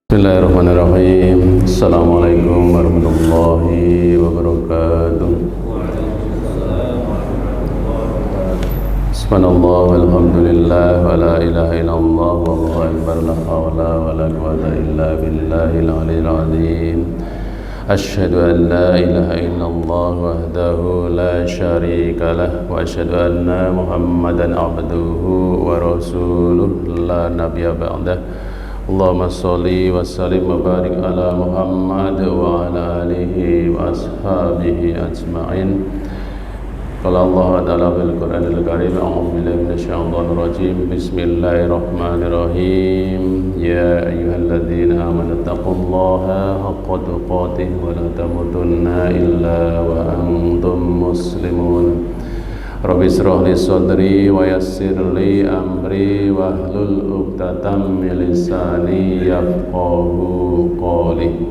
Bismillahirrahmanirrahim. Assalamualaikum warahmatullahi wabarakatuh. Subhanallah walhamdulillah wa la ilaha illallah wallahu akbar, la hawla wa la quwwata illa billahil aliyyil azim. Asyhadu an la ilaha illallah wahdahu la syarika lah wa asyhadu anna Muhammadan abduhu wa rasuluh la nabiyya ba'dah. Allahumma sholli wa sallim wa barik ala Muhammad wa ala alihi wa ashabihi ajma'in. Qala Allah ta'ala fil Qur'anil Karim, a'udzu billahi minasyaitonir rajim. Bismillahirrahmanirrahim. Ya ayyuhalladzina amanu taqullaha haqqa tuqatih wa la tamutunna illa wa antum muslimun. Rabbi shrah li sadri wa yassir li amri wahlul 'uqdatam min lisani yafqahu qawli.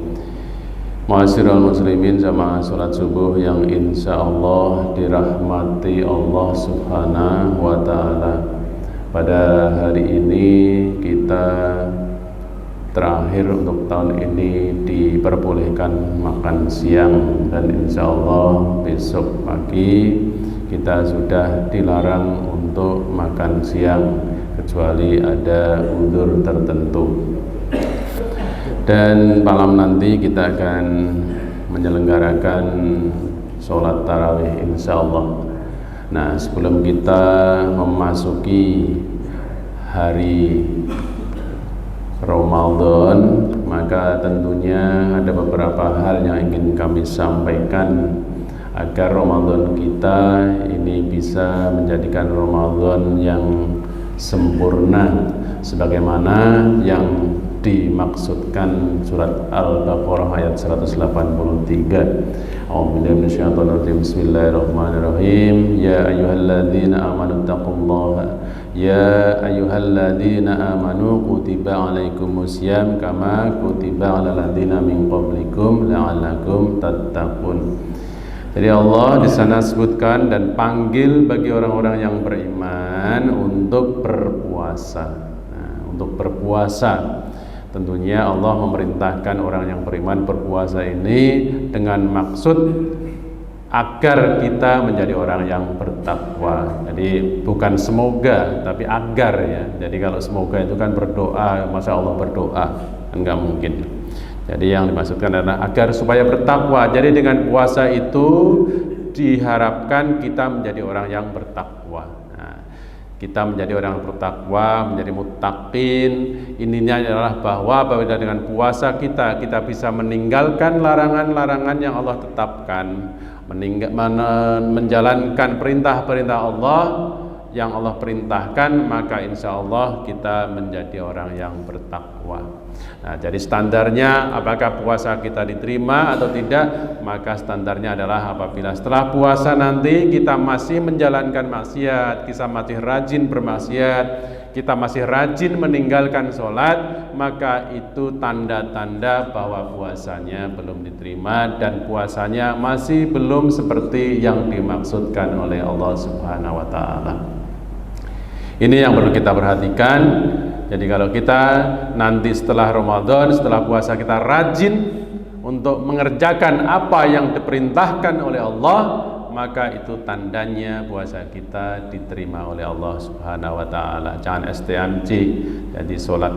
Ma'asyiral muslimin, jamaah salat subuh yang insyaallah dirahmati Allah Subhanahu wa taala. Pada hari ini kita terakhir untuk tahun ini diperbolehkan makan siang, dan insyaallah besok pagi kita sudah dilarang untuk makan siang kecuali ada uzur tertentu. Dan malam nanti kita akan menyelenggarakan sholat tarawih insyaallah. Nah, sebelum kita memasuki hari Ramadan, maka tentunya ada beberapa hal yang ingin kami sampaikan agar Ramadan kita ini bisa menjadikan Ramadan yang sempurna sebagaimana yang dimaksudkan surat Al-Baqarah ayat 183. A'udzubillahi minasyaitonir rajim. Bismillahirrahmanirrahim. Ya ayyuhalladzina amanu taqullaha ya ayyuhalladzina amanu kutiba alaikumusiyam kama kutiba alal ladzina min qablikum la'allakum tattaqun. Jadi Allah di sana sebutkan dan panggil bagi orang-orang yang beriman untuk berpuasa. Nah, untuk berpuasa, tentunya Allah memerintahkan orang yang beriman berpuasa ini dengan maksud agar kita menjadi orang yang bertakwa. Jadi bukan semoga, tapi agar ya. Jadi kalau semoga itu kan berdoa, masa Allah berdoa, enggak mungkin. Jadi yang dimaksudkan adalah agar supaya bertakwa. Jadi dengan puasa itu diharapkan kita menjadi orang yang bertakwa. Nah, kita menjadi orang yang bertakwa, menjadi muttaqin. Ininya adalah bahwa dengan puasa kita bisa meninggalkan larangan-larangan yang Allah tetapkan, menjalankan perintah-perintah Allah yang Allah perintahkan, maka insya Allah kita menjadi orang yang bertakwa. Nah, jadi standarnya apakah puasa kita diterima atau tidak, maka standarnya adalah apabila setelah puasa nanti kita masih menjalankan maksiat, kita masih rajin bermaksiat, kita masih rajin meninggalkan sholat, maka itu tanda-tanda bahwa puasanya belum diterima dan puasanya masih belum seperti yang dimaksudkan oleh Allah Subhanahu wa ta'ala. Ini yang perlu kita perhatikan. Jadi kalau kita nanti setelah Ramadan, setelah puasa kita rajin untuk mengerjakan apa yang diperintahkan oleh Allah, maka itu tandanya puasa kita diterima oleh Allah Subhanahu wa ta'ala. Jangan STMJ, jadi sholat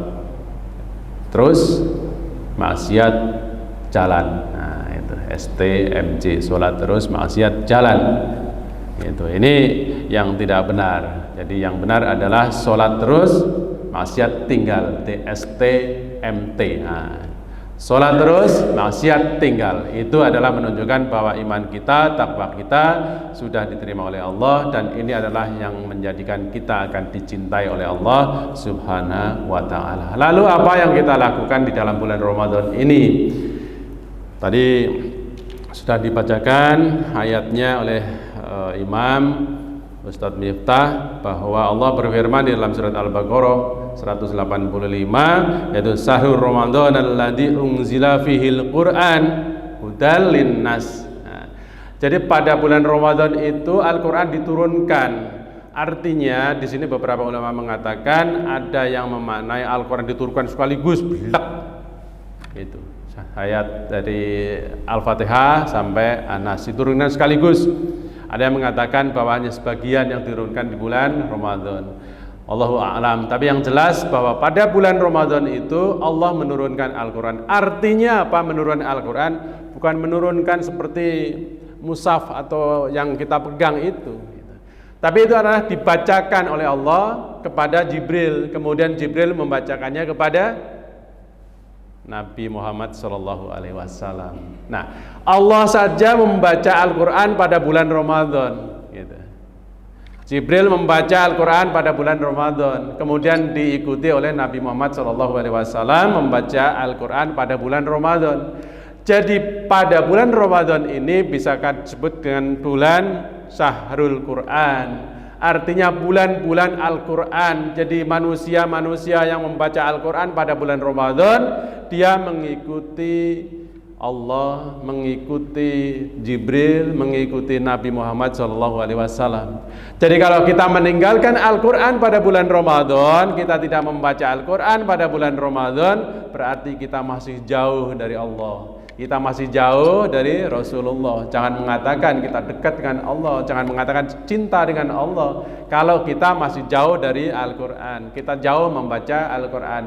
terus maksiat jalan. Nah, itu STMJ, sholat terus maksiat jalan. Ini yang tidak benar. Jadi yang benar adalah sholat terus maksiat tinggal, TSTMT. Nah, sholat terus maksiat tinggal, itu adalah menunjukkan bahwa iman kita, takwa kita sudah diterima oleh Allah, dan ini adalah yang menjadikan kita akan dicintai oleh Allah Subhanahu wa ta'ala. Lalu apa yang kita lakukan di dalam bulan Ramadan ini? Tadi sudah dibacakan ayatnya oleh Imam Ustadz Miftah, bahwa Allah berfirman di dalam surat Al-Baqarah 185, yaitu sahur Ramadan alladzi unzila fihil Qur'an hudal linnas. Nah, jadi pada bulan Ramadan itu Al-Qur'an diturunkan. Artinya di sini beberapa ulama mengatakan ada yang memaknai Al-Qur'an diturunkan sekaligus blek. Itu ayat dari Al-Fatihah sampai An-Nas diturunkan sekaligus. Ada yang mengatakan bahwa hanya sebagian yang diturunkan di bulan Ramadan. Allahu a'lam. Tapi yang jelas bahwa pada bulan Ramadan itu Allah menurunkan Al-Quran. Artinya apa menurunkan Al-Quran? Bukan menurunkan seperti mushaf atau yang kita pegang itu. Tapi itu adalah dibacakan oleh Allah kepada Jibril. Kemudian Jibril membacakannya kepada Nabi Muhammad SAW. Nah, Allah saja membaca Al-Quran pada bulan Ramadan. Gitu. Jibril membaca Al-Quran pada bulan Ramadan, kemudian diikuti oleh Nabi Muhammad SAW membaca Al-Quran pada bulan Ramadan. Jadi pada bulan Ramadan ini bisa disebut dengan bulan Syahrul Quran. Artinya bulan-bulan Al-Quran. Jadi manusia-manusia yang membaca Al-Quran pada bulan Ramadan, dia mengikuti Allah, mengikuti Jibril, mengikuti Nabi Muhammad SAW. Jadi kalau kita meninggalkan Al-Quran pada bulan Ramadan, kita tidak membaca Al-Quran pada bulan Ramadan, berarti kita masih jauh dari Allah. Kita masih jauh dari Rasulullah. Jangan mengatakan kita dekat dengan Allah, jangan mengatakan cinta dengan Allah kalau kita masih jauh dari Al-Quran, kita jauh membaca Al-Quran.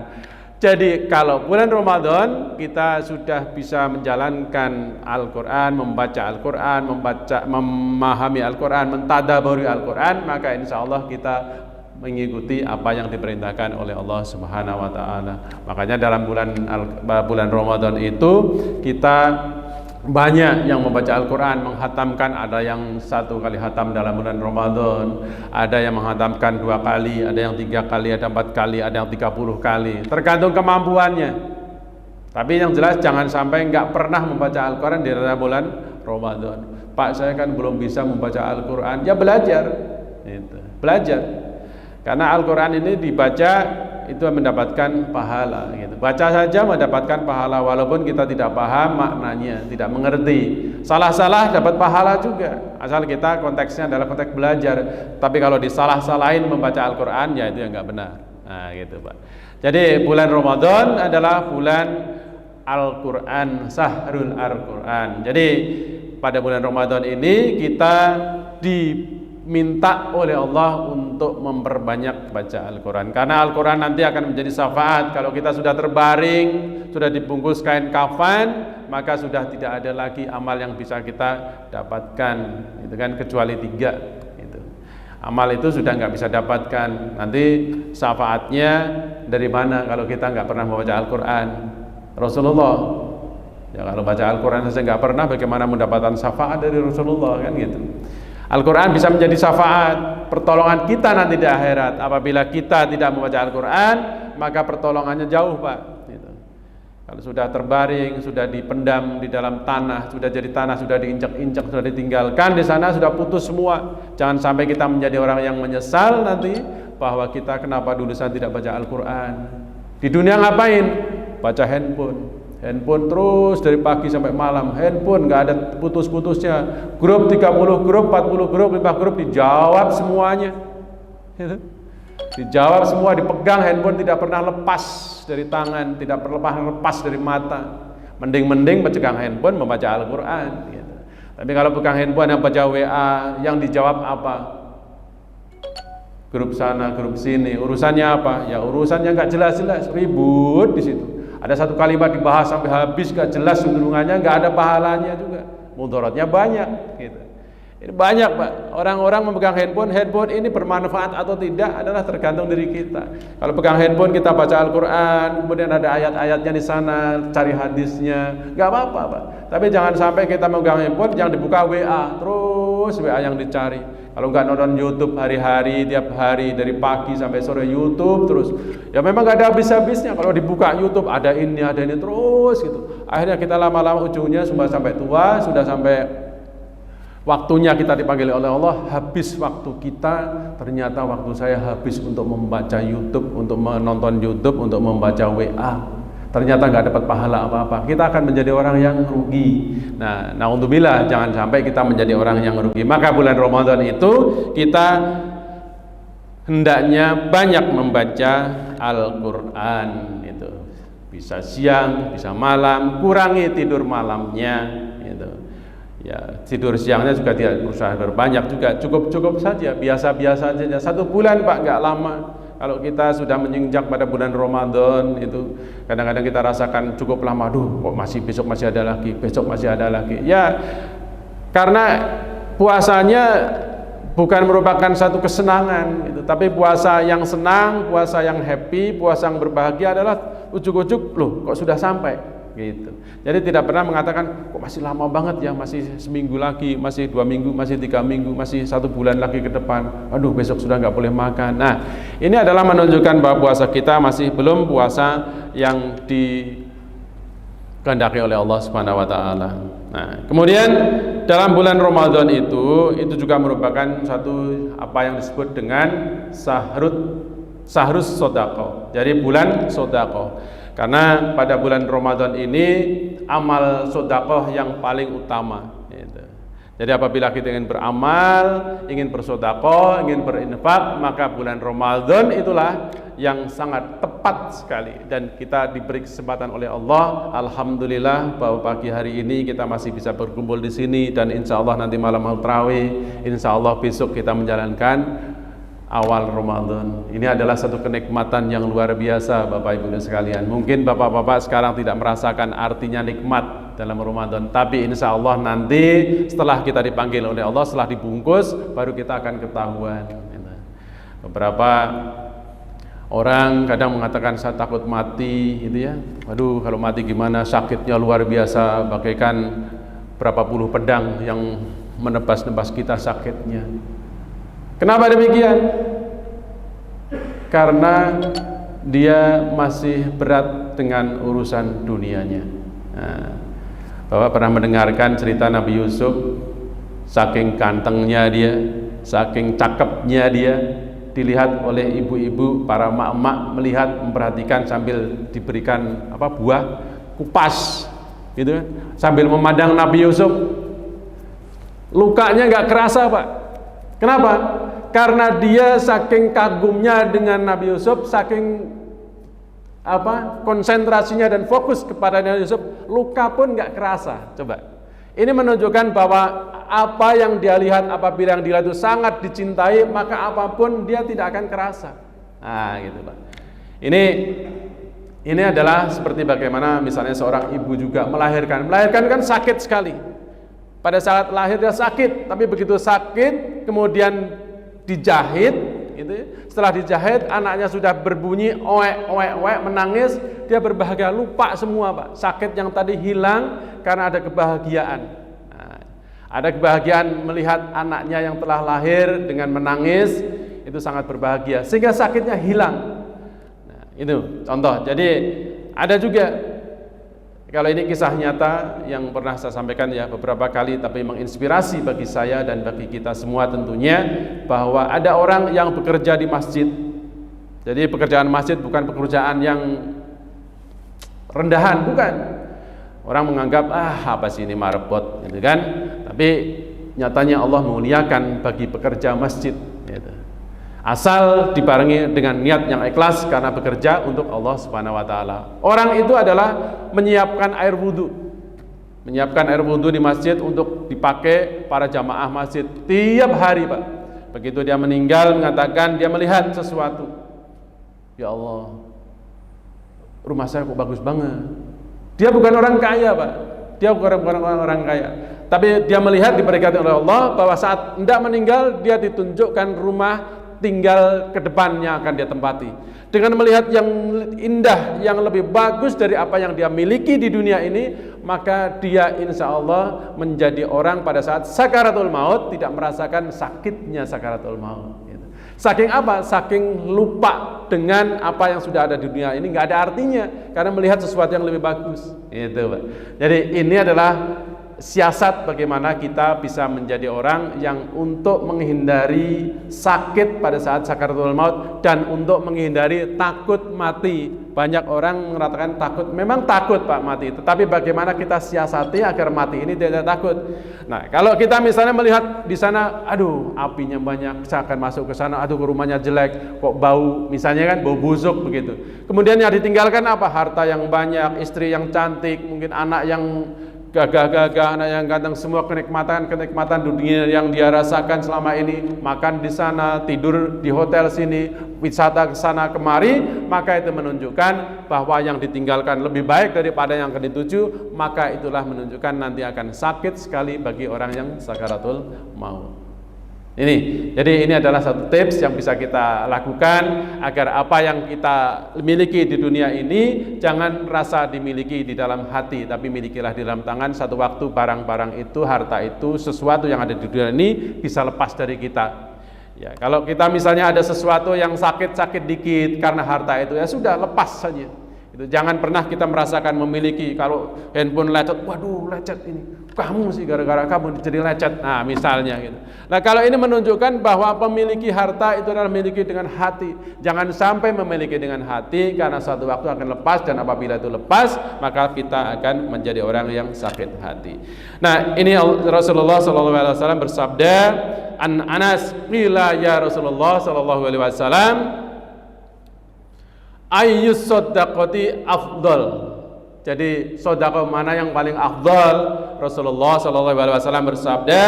Jadi kalau bulan Ramadan kita sudah bisa menjalankan Al-Quran, membaca Al-Quran, memahami Al-Quran, mentadaburi Al-Quran, maka insya Allah kita mengikuti apa yang diperintahkan oleh Allah Subhanahu wa taala. Makanya dalam bulan Ramadan itu kita banyak yang membaca Al-Quran, menghatamkan. Ada yang 1 kali hatam dalam bulan Ramadan, ada yang menghatamkan 2 kali, ada yang 3 kali, ada 4 kali, ada yang 30 kali, tergantung kemampuannya. Tapi yang jelas jangan sampai nggak pernah membaca Al-Quran di dalam bulan Ramadan. Pak, saya kan belum bisa membaca Al-Quran. Ya belajar, gitu. Belajar. Karena Al-Quran ini dibaca itu mendapatkan pahala, gitu. Baca saja mendapatkan pahala walaupun kita tidak paham maknanya, tidak mengerti. Salah-salah dapat pahala juga, asal kita konteksnya adalah konteks belajar. Tapi kalau disalah-salahin membaca Al-Quran, ya itu yang nggak benar. Nah gitu Pak. Jadi bulan Ramadan adalah bulan Al-Quran, Syahrul Al-Quran. Jadi pada bulan Ramadan ini kita diminta oleh Allah untuk memperbanyak baca Al-Quran, karena Al-Quran nanti akan menjadi syafaat. Kalau kita sudah terbaring, sudah dibungkus kain kafan, maka sudah tidak ada lagi amal yang bisa kita dapatkan, itu kan, kecuali 3 itu. Amal itu sudah nggak bisa dapatkan. Nanti syafaatnya dari mana kalau kita nggak pernah membaca Al-Quran? Rasulullah, ya kalau baca Al-Quran saja nggak pernah, bagaimana mendapatkan syafaat dari Rasulullah, kan gitu. Al-Quran bisa menjadi syafaat, pertolongan kita nanti di akhirat. Apabila kita tidak membaca Al-Quran, maka pertolongannya jauh Pak, gitu. Kalau sudah terbaring, sudah dipendam di dalam tanah, sudah jadi tanah, sudah diinjak-injak, sudah ditinggalkan di sana, sudah putus semua. Jangan sampai kita menjadi orang yang menyesal nanti bahwa kita kenapa dulu saya tidak baca Al-Quran. Di dunia ngapain? Baca handphone terus dari pagi sampai malam, handphone nggak ada putus-putusnya. Grup 30 grup, 40 grup, 5 grup dijawab semuanya. Dijawab semua, dipegang, handphone tidak pernah lepas dari tangan, tidak pernah lepas dari mata. Mending pegang handphone membaca Al-Quran, gitu. Tapi kalau pegang handphone yang baca WA, yang dijawab apa? Grup sana, grup sini, urusannya apa? Ya urusannya nggak jelas-jelas, ribut di situ. Ada 1 kalimat dibahas sampai habis, gak jelas cenderungannya, gak ada pahalanya juga, mudaratnya banyak, gitu. Ini banyak Pak, orang-orang memegang handphone ini bermanfaat atau tidak adalah tergantung diri kita. Kalau pegang handphone kita baca Al-Quran, kemudian ada ayat-ayatnya di sana, cari hadisnya, gak apa-apa Pak. Tapi jangan sampai kita memegang handphone, jangan dibuka WA, terus WA yang dicari. Kalau nggak nonton YouTube hari-hari, tiap hari dari pagi sampai sore YouTube terus, ya memang nggak ada habis-habisnya. Kalau dibuka YouTube ada ini terus gitu. Akhirnya kita lama-lama ujungnya sudah sampai tua, sudah sampai waktunya kita dipanggil oleh Allah, habis waktu kita. Ternyata waktu saya habis untuk membaca YouTube, untuk menonton YouTube, untuk membaca WA. Ternyata nggak dapat pahala apa-apa. Kita akan menjadi orang yang rugi. Nah, naudzubillah, jangan sampai kita menjadi orang yang rugi. Maka bulan Ramadan itu kita hendaknya banyak membaca Al-Quran. Itu bisa siang, bisa malam, kurangi tidur malamnya, gitu. Ya, tidur siangnya juga tidak berusaha berbanyak juga, cukup saja, biasa-biasa saja. 1 bulan Pak, nggak lama. Kalau kita sudah menginjak pada bulan Ramadan itu, kadang-kadang kita rasakan cukup lama, kok besok masih ada lagi, besok masih ada lagi. Ya, karena puasanya bukan merupakan satu kesenangan gitu, tapi puasa yang senang, puasa yang happy, puasa yang berbahagia adalah ujuk-ujuk kok sudah sampai gitu. Jadi tidak pernah mengatakan kok masih lama banget ya, masih seminggu lagi, masih 2 minggu, masih 3 minggu, masih 1 bulan lagi ke depan. Besok sudah nggak boleh makan. Nah, ini adalah menunjukkan bahwa puasa kita masih belum puasa yang dikehendaki oleh Allah Subhanahu wa taala. Nah, kemudian dalam bulan Ramadan itu juga merupakan satu apa yang disebut dengan sahrus sodaqoh. Jadi bulan sodaqoh. Karena pada bulan Ramadan ini amal sodaqoh yang paling utama. Gitu. Jadi apabila kita ingin beramal, ingin bersodaqoh, ingin berinfak, maka bulan Ramadan itulah yang sangat tepat sekali, dan kita diberi kesempatan oleh Allah. Alhamdulillah bahwa pagi hari ini kita masih bisa berkumpul di sini, dan insya Allah nanti malam tarawih, insya Allah besok kita menjalankan awal Ramadan. Ini adalah satu kenikmatan yang luar biasa Bapak Ibu sekalian. Mungkin Bapak-bapak sekarang tidak merasakan artinya nikmat dalam Ramadan, tapi insya Allah nanti setelah kita dipanggil oleh Allah, setelah dibungkus, baru kita akan ketahuan. Beberapa orang kadang mengatakan saya takut mati, gitu ya. Kalau mati gimana? Sakitnya luar biasa, bagaikan berapa puluh pedang yang menebas-nebas kita sakitnya. Kenapa demikian? Karena dia masih berat dengan urusan dunianya. Nah, Bapak pernah mendengarkan cerita Nabi Yusuf, saking gantengnya dia, saking cakepnya dia, dilihat oleh ibu-ibu, para emak-emak melihat, memperhatikan sambil diberikan buah kupas gitu kan, sambil memandang Nabi Yusuf. Lukanya nggak kerasa Pak. Kenapa? Karena dia saking kagumnya dengan Nabi Yusuf, saking konsentrasinya dan fokus kepada Nabi Yusuf, luka pun nggak kerasa. Coba, ini menunjukkan bahwa apa yang dia lihat, apabila yang dilihat itu sangat dicintai, maka apapun dia tidak akan kerasa. Nah, gitu Pak. Ini adalah seperti bagaimana misalnya seorang ibu juga melahirkan kan sakit sekali. Pada saat lahir dia sakit, tapi begitu sakit kemudian dijahit, gitu. Setelah dijahit anaknya sudah berbunyi oek, menangis, dia berbahagia, lupa semua Pak. Sakit yang tadi hilang karena ada kebahagiaan. Ada kebahagiaan melihat anaknya yang telah lahir dengan menangis, itu sangat berbahagia, sehingga sakitnya hilang. Nah, itu contoh. Jadi ada juga, kalau ini kisah nyata yang pernah saya sampaikan ya beberapa kali, tapi menginspirasi bagi saya dan bagi kita semua tentunya, bahwa ada orang yang bekerja di masjid. Jadi pekerjaan masjid bukan pekerjaan yang rendahan, bukan. Orang menganggap apa sih ini marbot, gitu kan? Tapi nyatanya Allah memuliakan bagi pekerja masjid, gitu. Asal dibarengi dengan niat yang ikhlas karena bekerja untuk Allah Subhanahu wa taala. Orang itu adalah menyiapkan air wudhu. Menyiapkan air wudhu di masjid untuk dipakai para jamaah masjid tiap hari, Pak. Begitu dia meninggal, mengatakan dia melihat sesuatu. Ya Allah, rumah saya kok bagus banget. Dia bukan orang kaya, Pak. Dia bukan orang kaya. Tapi dia melihat, diberkati oleh Allah, bahwa saat hendak meninggal dia ditunjukkan rumah tinggal ke depannya akan dia tempati. Dengan melihat yang indah, yang lebih bagus dari apa yang dia miliki di dunia ini, maka dia insya Allah menjadi orang pada saat sakaratul maut tidak merasakan sakitnya sakaratul maut. Saking apa? Saking lupa dengan apa yang sudah ada di dunia ini, nggak ada artinya karena melihat sesuatu yang lebih bagus. Itu Pak. Jadi ini adalah siasat bagaimana kita bisa menjadi orang yang untuk menghindari sakit pada saat sakaratul maut dan untuk menghindari takut mati. Banyak orang mengatakan takut, memang takut Pak mati, tetapi bagaimana kita siasati agar mati ini tidak takut. Nah, kalau kita misalnya melihat di sana, aduh apinya banyak, saya akan masuk ke sana, aduh rumahnya jelek, kok bau, misalnya kan bau busuk begitu. Kemudian yang ditinggalkan apa? Harta yang banyak, istri yang cantik, mungkin anak yang gagah-gagah, anak yang ganteng, semua kenikmatan dunia yang dia rasakan selama ini, makan di sana, tidur di hotel sini, wisata ke sana kemari, maka itu menunjukkan bahwa yang ditinggalkan lebih baik daripada yang akan dituju, maka itulah menunjukkan nanti akan sakit sekali bagi orang yang sakaratul maut. Jadi ini adalah satu tips yang bisa kita lakukan agar apa yang kita miliki di dunia ini jangan rasa dimiliki di dalam hati, tapi milikilah di dalam tangan. Satu waktu barang-barang itu, harta itu, sesuatu yang ada di dunia ini bisa lepas dari kita. Ya, kalau kita misalnya ada sesuatu yang sakit-sakit dikit karena harta itu, ya sudah, lepas saja. Itu jangan pernah kita merasakan memiliki. Kalau handphone lecet, waduh lecet ini, kamu sih gara-gara kamu jadi lecet. Nah misalnya gitu. Nah kalau ini menunjukkan bahwa pemiliki harta itu adalah memiliki dengan hati. Jangan sampai memiliki dengan hati, karena suatu waktu akan lepas, dan apabila itu lepas maka kita akan menjadi orang yang sakit hati. Nah ini Rasulullah SAW bersabda, An Anas qila ya Rasulullah SAW, ayyus soddaqoti afdol. Jadi sodakoh mana yang paling afdol? Rasulullah SAW bersabda,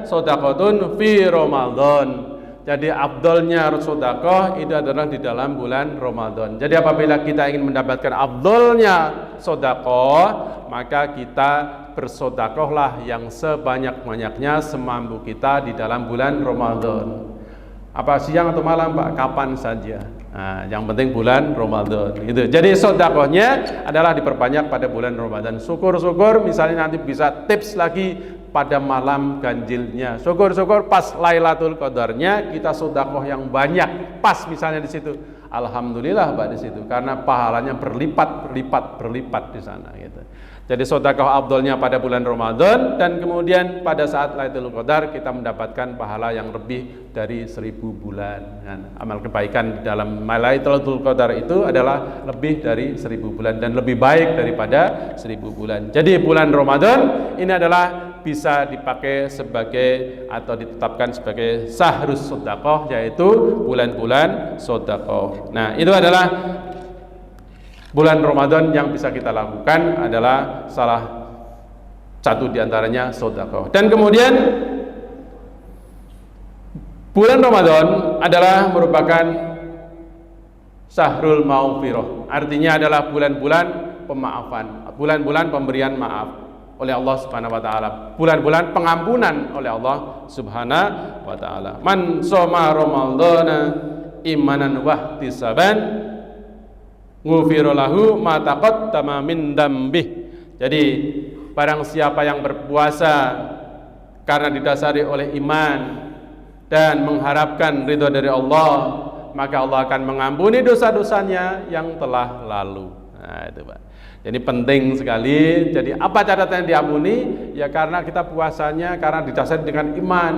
sodakotun fi Ramadan. Jadi afdolnya sodakoh itu adalah di dalam bulan Ramadan. Jadi apabila kita ingin mendapatkan afdolnya sodakoh, maka kita bersodakohlah yang sebanyak-banyaknya semampu kita di dalam bulan Ramadan. Apa siang atau malam Pak? Kapan saja. Nah, yang penting bulan Ramadan itu. Jadi sedekahnya adalah diperbanyak pada bulan Ramadan. Syukur-syukur misalnya nanti bisa tips lagi pada malam ganjilnya. Syukur-syukur pas Lailatul Qadarnya kita sedekah yang banyak. Pas misalnya di situ. Alhamdulillah Pak di situ, karena pahalanya berlipat di sana gitu. Jadi sedekah afdolnya pada bulan Ramadan, dan kemudian pada saat Lailatul Qadar kita mendapatkan pahala yang lebih dari 1000 bulan. Dan amal kebaikan dalam Lailatul Qadar itu adalah lebih dari 1000 bulan dan lebih baik daripada 1000 bulan. Jadi bulan Ramadan ini adalah bisa dipakai sebagai atau ditetapkan sebagai sahrus sedekah, yaitu bulan-bulan sedekah. Nah, itu adalah bulan Ramadan yang bisa kita lakukan, adalah salah satu diantaranya sedekah. Dan kemudian bulan Ramadan adalah merupakan syahrul maghfirah. Artinya adalah bulan-bulan pemaafan, bulan-bulan pemberian maaf oleh Allah Subhanahu wa taala, bulan-bulan pengampunan oleh Allah Subhanahu wa taala. Man shoma ramadhana imanan wa ihtisaban ghufira lahu ma taqaddama min dzambih. Jadi barang siapa yang berpuasa karena didasari oleh iman dan mengharapkan ridho dari Allah, maka Allah akan mengampuni dosa-dosanya yang telah lalu. Nah, itu Pak. Jadi penting sekali. Jadi apa catatan diampuni? Ya karena kita puasanya karena didasari dengan iman,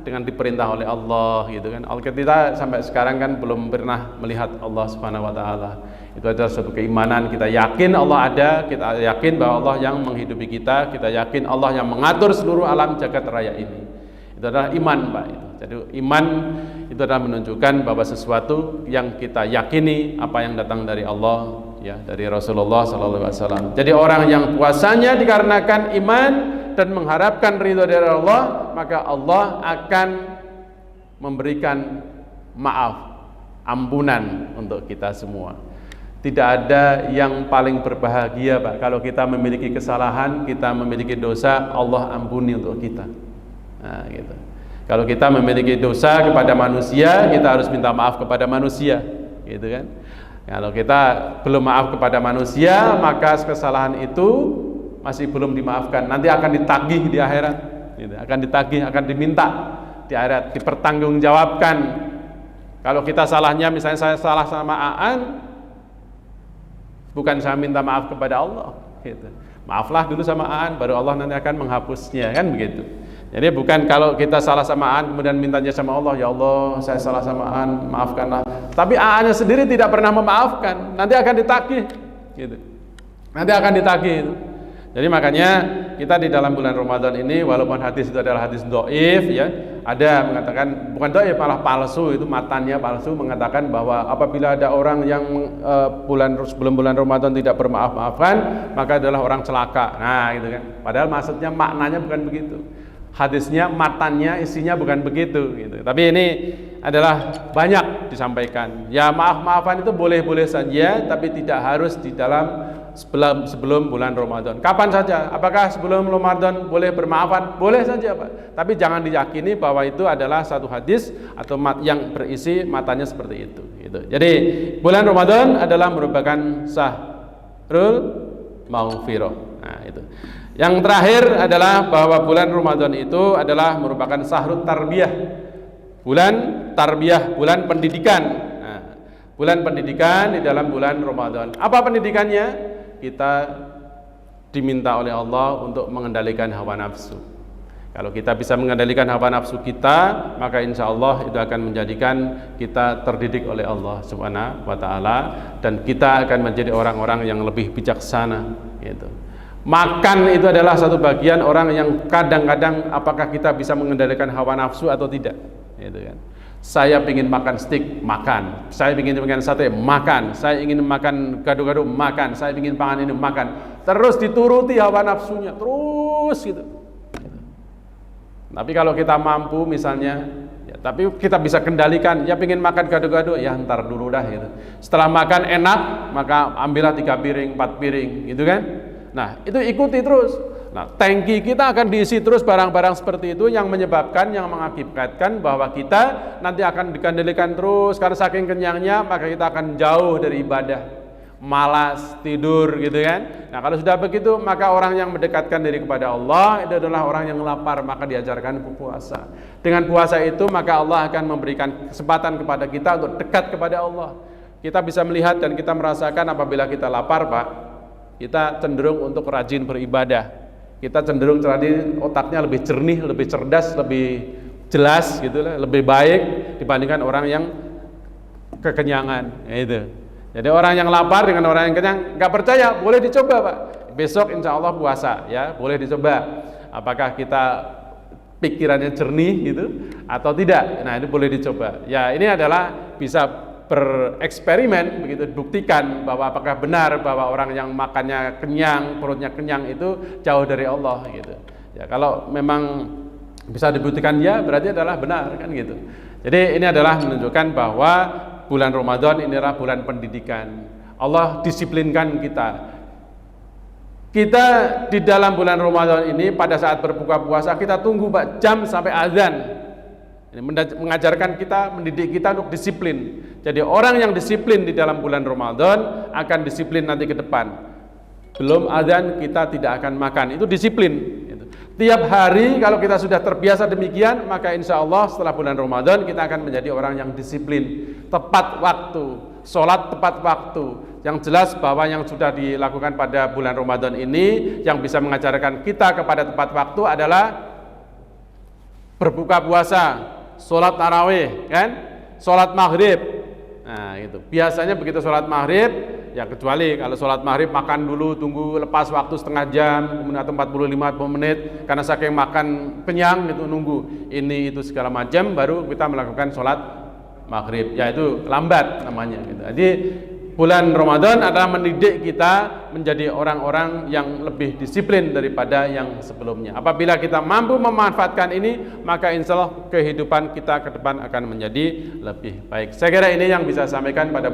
dengan diperintah oleh Allah gitu kan. Kita sampai sekarang kan belum pernah melihat Allah Subhanahu wa taala. Itu adalah suatu keimanan, kita yakin Allah ada, kita yakin bahwa Allah yang menghidupi kita yakin Allah yang mengatur seluruh alam jagat raya ini. Itu adalah iman Pak. Jadi iman itu adalah menunjukkan bahwa sesuatu yang kita yakini apa yang datang dari Allah, ya, dari Rasulullah SAW. Jadi orang yang puasanya dikarenakan iman dan mengharapkan ridho dari Allah, maka Allah akan memberikan maaf, ampunan untuk kita semua. Tidak ada yang paling berbahagia Pak, kalau kita memiliki kesalahan, kita memiliki dosa, Allah ampuni untuk kita. Nah, gitu. Kalau kita memiliki dosa kepada manusia, kita harus minta maaf kepada manusia, gitu kan? Kalau kita belum maaf kepada manusia, maka kesalahan itu masih belum dimaafkan. Nanti akan ditagih di akhirat, gitu. Akan ditagih, akan diminta di akhirat, dipertanggungjawabkan. Kalau kita salahnya, misalnya saya salah sama Aan, bukan saya minta maaf kepada Allah, gitu. Maaflah dulu sama Aan, baru Allah nanti akan menghapusnya, kan begitu. Jadi bukan kalau kita salah sama Aan kemudian mintanya sama Allah, ya Allah saya salah sama Aan, maafkanlah. Tapi Aannya sendiri tidak pernah memaafkan, nanti akan ditagih gitu. Nanti akan ditagih itu. Jadi makanya kita di dalam bulan Ramadan ini, walaupun hadis itu adalah hadis dhaif ya, ada mengatakan bukan dhaif malah palsu, itu matannya palsu, mengatakan bahwa apabila ada orang yang sebelum bulan Ramadan tidak bermaaf-maafan, maka adalah orang celaka. Nah, gitu kan. Padahal maksudnya maknanya bukan begitu. Hadisnya, matannya, isinya bukan begitu gitu. Tapi ini adalah banyak disampaikan. Ya maaf-maafan itu boleh-boleh saja, tapi tidak harus di dalam sebelum bulan Ramadan. Kapan saja? Apakah sebelum Ramadan boleh bermaafan? Boleh saja, Pak. Tapi jangan diyakini bahwa itu adalah satu hadis atau yang berisi matanya seperti itu gitu. Jadi bulan Ramadan adalah merupakan sahrul maghfirah. Nah, itu. Yang terakhir adalah bahwa bulan Ramadan itu adalah merupakan sahrul tarbiyah, bulan tarbiyah, bulan pendidikan. Nah, bulan pendidikan di dalam bulan Ramadan. Apa pendidikannya? Kita diminta oleh Allah untuk mengendalikan hawa nafsu. Kalau kita bisa mengendalikan hawa nafsu kita, maka insya Allah itu akan menjadikan kita terdidik oleh Allah Subhanahu wa Ta'ala, dan kita akan menjadi orang-orang yang lebih bijaksana gitu. Makan itu adalah satu bagian orang yang kadang-kadang apakah kita bisa mengendalikan hawa nafsu atau tidak gitu kan. Saya ingin makan steak, makan. Saya ingin makan sate, makan. Saya ingin makan gado-gado, makan. Saya ingin pangan ini, makan. Terus dituruti hawa nafsunya, terus gitu. Tapi kalau kita mampu misalnya, ya, tapi kita bisa kendalikan, ya ingin makan gado-gado, ya ntar dulu dah gitu. Setelah makan enak, maka ambillah 3 piring, 4 piring, gitu kan. Nah, itu ikuti terus. Nah, tangki kita akan diisi terus barang-barang seperti itu yang menyebabkan, yang mengakibatkan bahwa kita nanti akan dikendalikan terus karena saking kenyangnya, maka kita akan jauh dari ibadah, malas, tidur gitu kan. Nah, kalau sudah begitu, maka orang yang mendekatkan diri kepada Allah itu adalah orang yang lapar, maka diajarkan puasa. Dengan puasa itu, maka Allah akan memberikan kesempatan kepada kita untuk dekat kepada Allah. Kita bisa melihat dan kita merasakan apabila kita lapar, Pak, kita cenderung untuk rajin beribadah. Kita cenderung tadi otaknya lebih jernih, lebih cerdas, lebih jelas gitu lah, lebih baik dibandingkan orang yang kekenyangan. Itu. Jadi orang yang lapar dengan orang yang kenyang nggak percaya, boleh dicoba, Pak. Besok insya Allah puasa ya, boleh dicoba. Apakah kita pikirannya jernih gitu atau tidak? Nah, ini boleh dicoba. Ya, ini adalah bisa bereksperimen begitu, buktikan bahwa apakah benar bahwa orang yang makannya kenyang, perutnya kenyang itu jauh dari Allah gitu. Ya, kalau memang bisa dibuktikan ya, berarti adalah benar kan gitu. Jadi ini adalah menunjukkan bahwa bulan Ramadan ini adalah bulan pendidikan. Allah disiplinkan kita. Kita di dalam bulan Ramadan ini pada saat berbuka puasa kita tunggu Pak, jam sampai azan. Ini mengajarkan kita, mendidik kita untuk disiplin. Jadi orang yang disiplin di dalam bulan Ramadan akan disiplin nanti ke depan. Belum azan kita tidak akan makan, itu disiplin. Tiap hari kalau kita sudah terbiasa demikian, maka insya Allah setelah bulan Ramadan kita akan menjadi orang yang disiplin, tepat waktu, sholat tepat waktu. Yang jelas bahwa yang sudah dilakukan pada bulan Ramadan ini yang bisa mengajarkan kita kepada tepat waktu adalah berbuka puasa, sholat tarawih, kan? Sholat maghrib. Nah itu biasanya begitu sholat maghrib, ya kecuali kalau sholat maghrib makan dulu, tunggu lepas waktu setengah jam, kemudian atau 45 menit, karena saking makan kenyang itu nunggu ini itu segala macam, baru kita melakukan sholat maghrib, ya itu lambat namanya gitu. Jadi bulan Ramadan adalah mendidik kita menjadi orang-orang yang lebih disiplin daripada yang sebelumnya. Apabila kita mampu memanfaatkan ini, maka insya Allah kehidupan kita ke depan akan menjadi lebih baik. Saya kira ini yang bisa saya sampaikan pada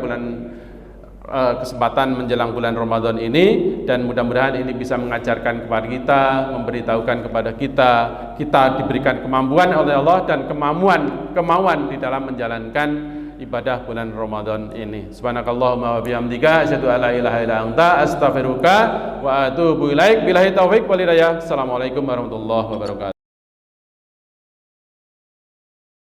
kesempatan menjelang bulan Ramadan ini, dan mudah-mudahan ini bisa mengajarkan kepada kita, memberitahukan kepada kita diberikan kemampuan oleh Allah dan kemauan di dalam menjalankan ibadah bulan Ramadan ini. Subhanakallahumma wa bihamdika asyhadu an la ilaha illa anta astaghfiruka wa atubu ilaik. Billahi taufik wal hidayah. Assalamualaikum warahmatullahi wabarakatuh.